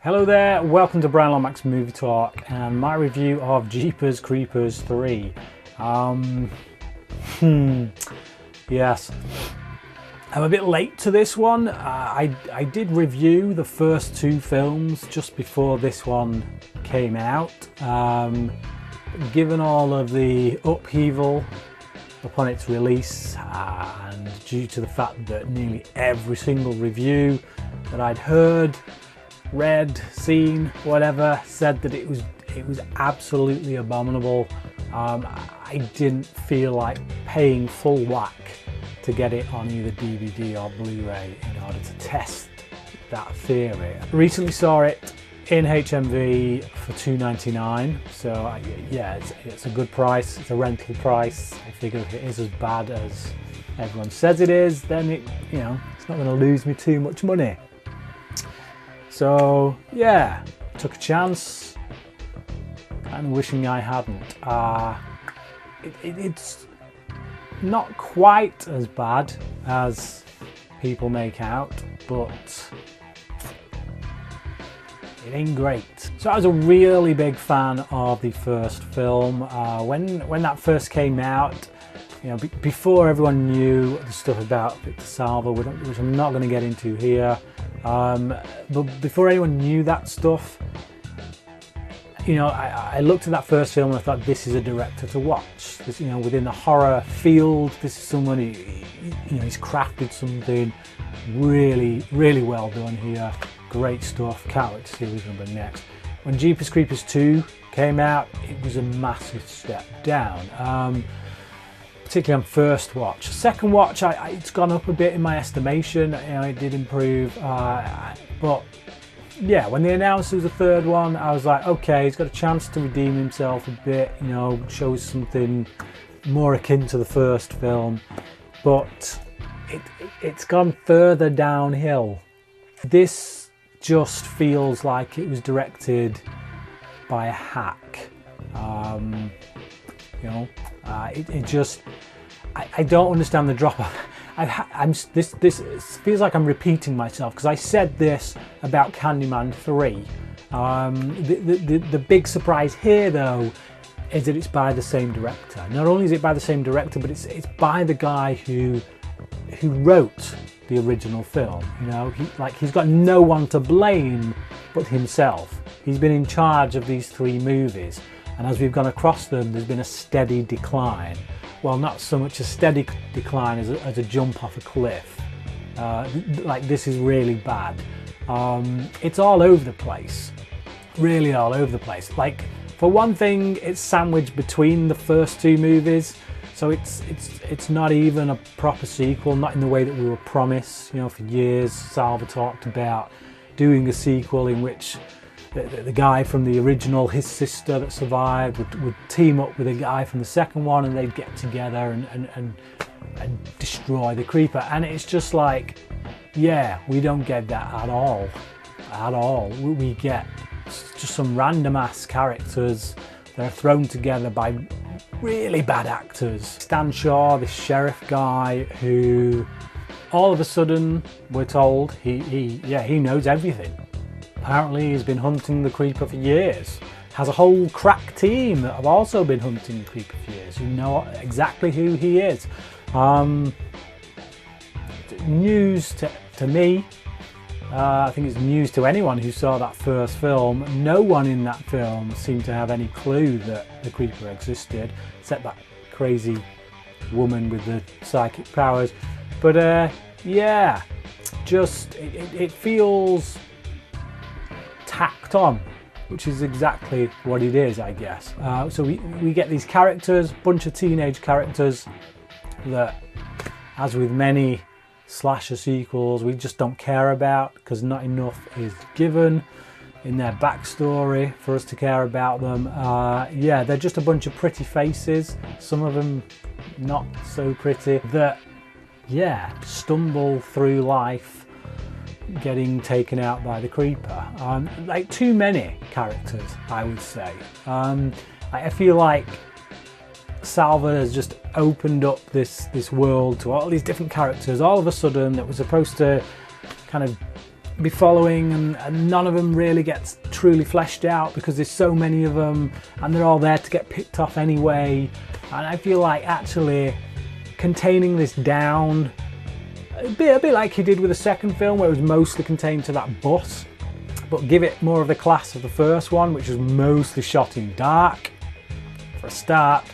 Hello there, welcome to Bryan Lomax Movie Talk and my review of Jeepers Creepers 3. Yes, I'm a bit late to this one. I did review the first two films just before this one came out. Given all of the upheaval upon its release and due to the fact that nearly every single review that I'd heard, read, seen, whatever, said that it was absolutely abominable. I didn't feel like paying full whack to get it on either DVD or Blu-ray in order to test that theory. Recently saw it in HMV for $2.99, so yeah, it's a good price. It's a rental price. I figure if it is as bad as everyone says it is, then it's not going to lose me too much money. So yeah, took a chance, kind of wishing I hadn't. It's not quite as bad as people make out, but it ain't great. So I was a really big fan of the first film. When that first came out, before everyone knew the stuff about Salva, which I'm not going to get into here, but before anyone knew that stuff, I looked at that first film and I thought, this is a director to watch. This, within the horror field, this is someone he's crafted something really, really well done here. Great stuff. Can't wait to see who's number next. When Jeepers Creepers 2 came out, it was a massive step down. Particularly on first watch. Second watch, it's gone up a bit in my estimation. It did improve, but yeah, when they announced there was a third one, I was like, okay, he's got a chance to redeem himself a bit. Shows something more akin to the first film, but it's gone further downhill. This just feels like it was directed by a hack. I don't understand the drop off. This feels like I'm repeating myself because I said this about Candyman 3. The big surprise here though is that it's by the same director. Not only is it by the same director, but it's by the guy who wrote the original film. He's got no one to blame but himself. He's been in charge of these three movies. And as we've gone across them, there's been a steady decline. Well, not so much a steady decline as a jump off a cliff. This is really bad. It's all over the place. Really all over the place. For one thing, it's sandwiched between the first two movies. So it's not even a proper sequel, not in the way that we were promised. For years, Salva talked about doing a sequel in which the guy from the original, his sister that survived, would team up with a guy from the second one and they'd get together and destroy the creeper. And it's just like, yeah, we don't get that at all. At all. We get just some random ass characters that are thrown together by really bad actors. Stan Shaw, this sheriff guy who all of a sudden we're told he knows everything. Apparently he's been hunting the creeper for years. Has a whole crack team that have also been hunting the creeper for years, who know exactly who he is. News to me. I think it's news to anyone who saw that first film. No one in that film seemed to have any clue that the creeper existed, except that crazy woman with the psychic powers. But yeah, just it feels tacked on, which is exactly what it is, I guess. So we get these characters, bunch of teenage characters that, as with many slasher sequels, we just don't care about because not enough is given in their backstory for us to care about them. Yeah, they're just a bunch of pretty faces, some of them not so pretty, that stumble through life getting taken out by the creeper. Too many characters, I would say. I feel like Salva has just opened up this world to all these different characters all of a sudden that was supposed to kind of be following, and none of them really gets truly fleshed out because there's so many of them and they're all there to get picked off anyway. And I feel like actually containing this down a bit like he did with the second film, where it was mostly contained to that bus, but give it more of the class of the first one, which was mostly shot in dark. For a start,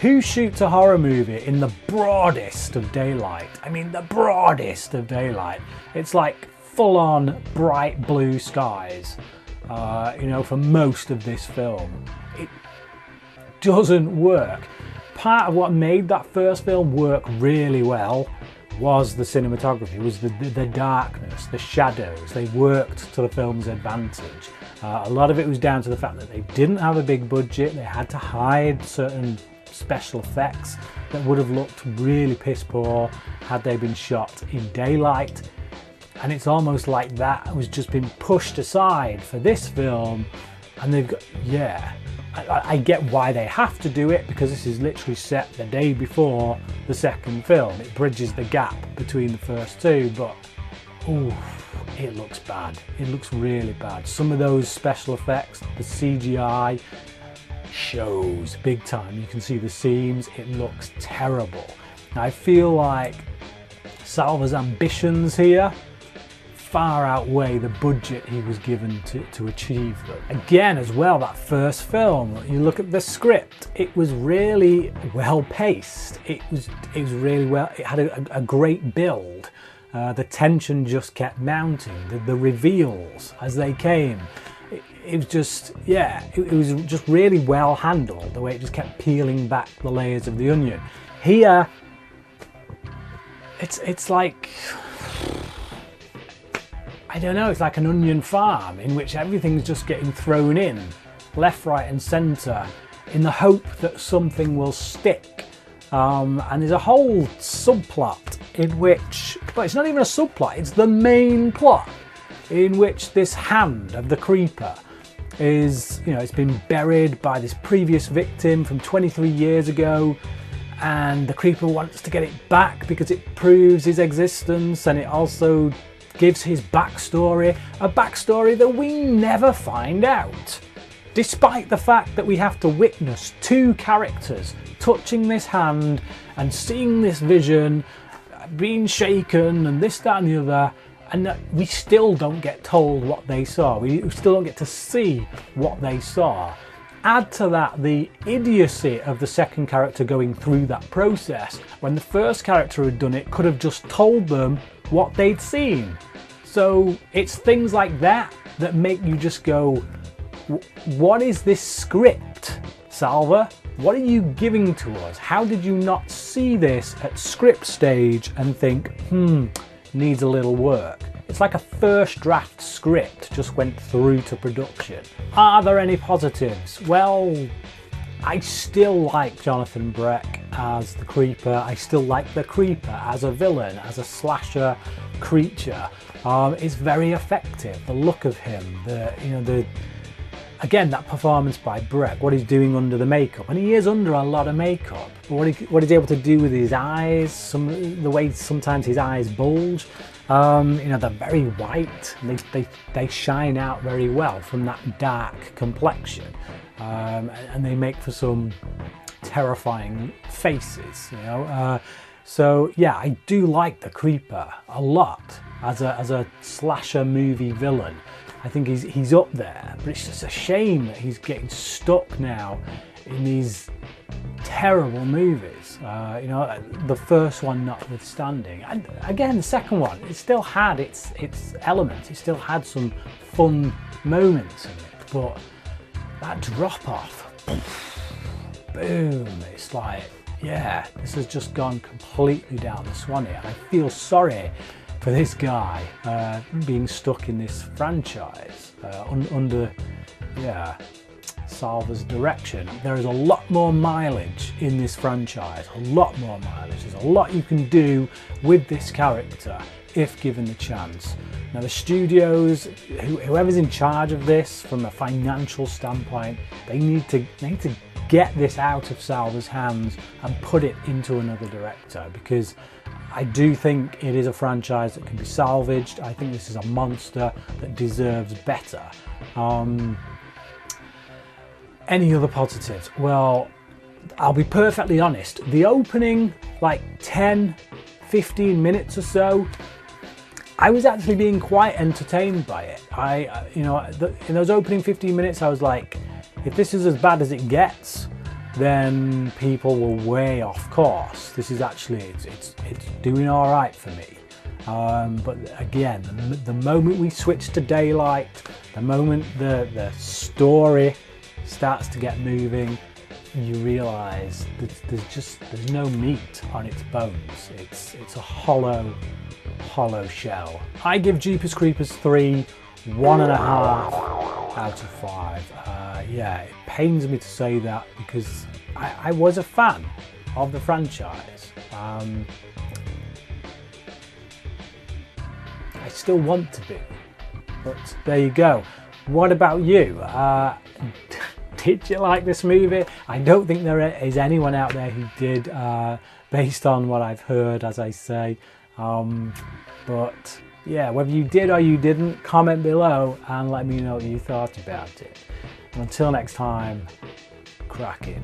who shoots a horror movie in the broadest of daylight? I mean, the broadest of daylight. It's like full-on bright blue skies, you know, for most of this film. It doesn't work. Part of what made that first film work really well was the cinematography, was the darkness, the shadows. They worked to the film's advantage. A lot of it was down to the fact that they didn't have a big budget. They had to hide certain special effects that would have looked really piss poor had they been shot in daylight. And it's almost like that was just been pushed aside for this film, and they've got, yeah, I get why they have to do it, because this is literally set the day before the second film. It bridges the gap between the first two, but ooh, it looks bad. It looks really bad. Some of those special effects, the CGI shows big time. You can see the seams. It looks terrible. Now, I feel like Salva's ambitions here far outweigh the budget he was given to achieve them. Again, as well, that first film, you look at the script, it was really well paced. It was really well, it had a great build. The tension just kept mounting, the reveals as they came. It was just, yeah, it was just really well handled, the way it just kept peeling back the layers of the onion. Here, it's like, I don't know, it's like an onion farm in which everything's just getting thrown in, left, right and centre, in the hope that something will stick. And there's a whole subplot in which, well, it's not even a subplot, it's the main plot, in which this hand of the creeper is, you know, it's been buried by this previous victim from 23 years ago, and the creeper wants to get it back because it proves his existence, and it also gives his backstory, a backstory that we never find out. Despite the fact that we have to witness two characters touching this hand and seeing this vision, being shaken and this, that and the other, and that we still don't get told what they saw. We still don't get to see what they saw. Add to that the idiocy of the second character going through that process, when the first character had done it, could have just told them what they'd seen. So it's things like that that make you just go, what is this script, Salva? What are you giving to us? How did you not see this at script stage and think, needs a little work? It's like a first draft script just went through to production. Are there any positives? Well, I still like Jonathan Breck as the creeper. I still like the creeper as a villain, as a slasher creature. It's very effective. The look of him, again, that performance by Breck, what he's doing under the makeup, and he is under a lot of makeup, but what he's able to do with his eyes, the way sometimes his eyes bulge, they're very white, and they shine out very well from that dark complexion, and they make for some terrifying faces, you know. So yeah, I do like the creeper a lot as a slasher movie villain. I think he's up there, but it's just a shame that he's getting stuck now in these terrible movies. The first one notwithstanding, and again the second one, it still had its elements. It still had some fun moments in it, but that drop off, boom! It's like, yeah, this has just gone completely down the swanny, and I feel sorry for this guy being stuck in this franchise under, Salva's direction. There is a lot more mileage in this franchise, a lot more mileage. There's a lot you can do with this character if given the chance. Now the studios, whoever's in charge of this from a financial standpoint, they need to get this out of Salva's hands and put it into another director, because I do think it is a franchise that can be salvaged. I think this is a monster that deserves better. Any other positives? Well, I'll be perfectly honest. The opening, like 10, 15 minutes or so, I was actually being quite entertained by it. In those opening 15 minutes, I was like, if this is as bad as it gets, then people were way off course. This is actually, it's doing all right for me. But again, the moment we switch to daylight, the moment the story starts to get moving, you realise there's no meat on its bones. It's a hollow shell. I give Jeepers Creepers 3 1.5 out of 5. Yeah, it pains me to say that, because I was a fan of the franchise. I still want to be, but there you go. What about you? Did you like this movie? I don't think there is anyone out there who did, based on what I've heard, as I say. But yeah, whether you did or you didn't, comment below and let me know what you thought about it. And until next time, crack in.